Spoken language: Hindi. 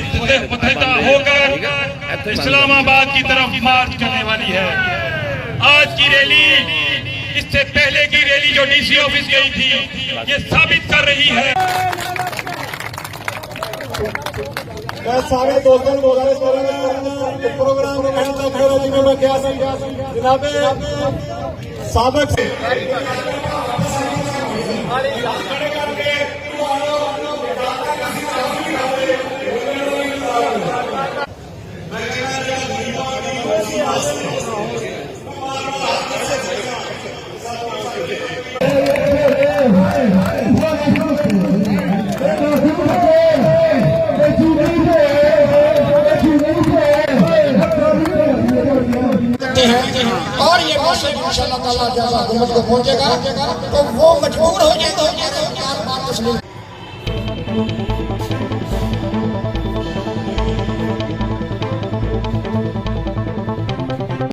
मुतहदा होकर इस्लामाबाद की तरफ मार्च करने वाली है। आज की रैली इससे पहले की रैली जो डीसी ऑफिस गई थी ये साबित कर रही है। मैं सारे दोस्तों को प्रोग्राम में कहना चाहता हूं क्या जनाब साबित और ये मैसेज इंशाअल्लाह ताला जब हुकूमत को पहुंचेगा तो वो मजबूर हो जाएगा।